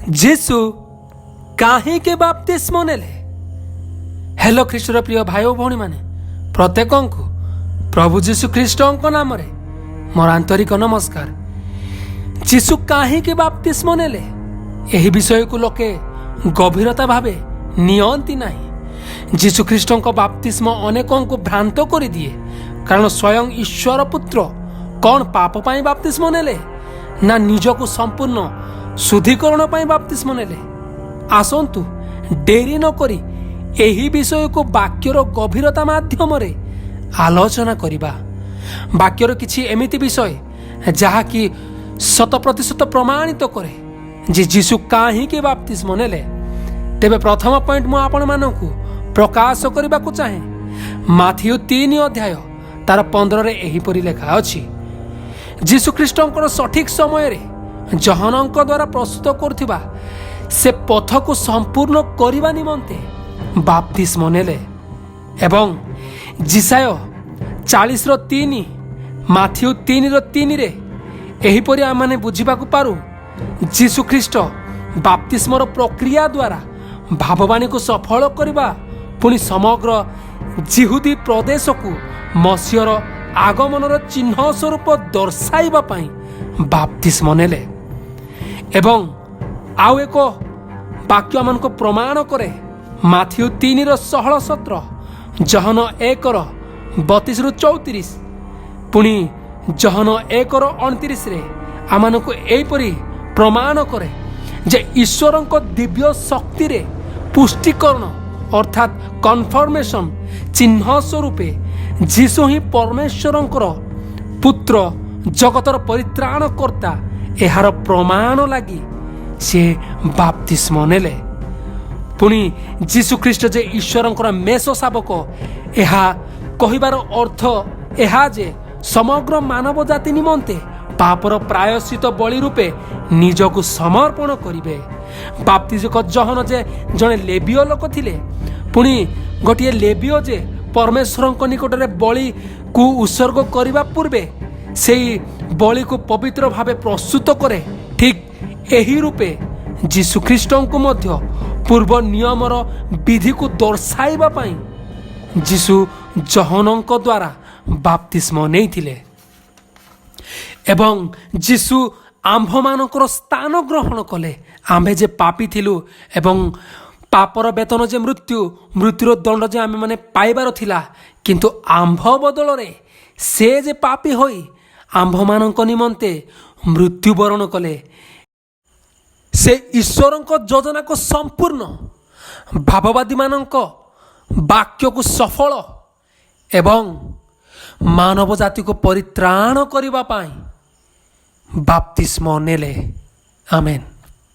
जीसु काहींके बाप्तिस्म नेले। हेलो ख्रीष्टर प्रिय भाई और भौणी माने प्रत्येक को प्रभु जीशु ख्रीष्ट नाम मोर आंतरिक नमस्कार। जीसु काहींके बाप्तिस्म नेले यही विषय को लोके गभीरता भावे नियंती नहीं। जीशु ख्रीष्ट बाप्तिस्म अनेकों को भ्रांत कर दिए, कारण स्वयं ईश्वर पुत्र कौन पाप पाई बाप्तिस्म नेले ना निजको संपूर्ण शुद्धिकरण पाई बाप्तिस्म नेले। आसंतु डेरी न करी एही विषय को वाक्यर गभीरता माध्यम रे आलोचना करिबा। वाक्यर किछि एमिति विषय जहा कि 100% प्रमाणित करे जे जीशु काहींके बाप्तिस्म नेले। तेबे प्रथम पॉइंट मु आपण मानकु प्रकाश करबा को चाहे। माथियो 3 अध्याय तार 15 रे एही परि लेखा अछि, जीशु ख्रीष्टंकर सठिक समय रे जहनंक द्वारा प्रस्तुत करथिबा से पथ को संपूर्ण करबा निमंते बाप्तिस्म नेले। एवं जिसाय 40:3 माथियो 3:3 रे एही परि आमाने बुझिबा को पारू जीशु ख्रीष्ट बाप्तिस्मर प्रक्रिया द्वारा भाववाणी को सफल करबा पुणी समग्र जिहुदी प्रदेश को मसीहर आगमनर चिन्ह स्वरूप दर्शाइबा पाई बाप्तिस्म नेले। एवं आउ एक वाक्य मान को प्रमाण करे माथियो 3:16-17 जहन 1:32-34 पुणी जहन 1:29 रे आमान को एपरी प्रमाण करे जे ईश्वर दिव्य शक्ति रे पुष्टिकरण अर्थात कन्फर्मेशन चिन्ह स्वरूपे जीशु ही परमेश्वरंकर पुत्र जगतर परित्राणकर्ता एहार प्रमाण लगी से बाप्तिस्म नेले। पुणी जीशु ख्रीष्ट जे ईश्वरंकर मेष शावक एहा कहिबार अर्थ एहा जे समग्र मानव जाति निमंते पापर प्रायश्चित बलि रूपे निजको समर्पण करिवे। बाप्तिजक जहन जे जने लेबीय लोक थिले, पुणी गोटे लेबीय जे परमेश्वर निकट में बलि को उत्सर्ग करने पूर्वे से बलि को पवित्र भावे प्रस्तुत करे, ठीक यही रूपे जीशु ख्रीष्ट को मध्य पूर्व नियमर विधि को दर्शाइबा पाई जीशु जहनक द्वारा बाप्तिस्म नेइथिले। एवं जीशु आम्भ मानकर स्थान ग्रहण कले। आम्भे जे पापी थिलु एवं पापर वेतन जे मृत्यु, मृत्युर दंड जे आमे माने पाइबार थिला, किंतु आम्भ बदल रे से जे पापी होई आम्भ मानक निमंते मृत्युवरण कले। से ईश्वरक योजना को संपूर्ण भाववादी मानक वाक्य को सफल एवं मानव जाति को परित्राण करिबा पाई बाप्तिस्म नेले। आमेन।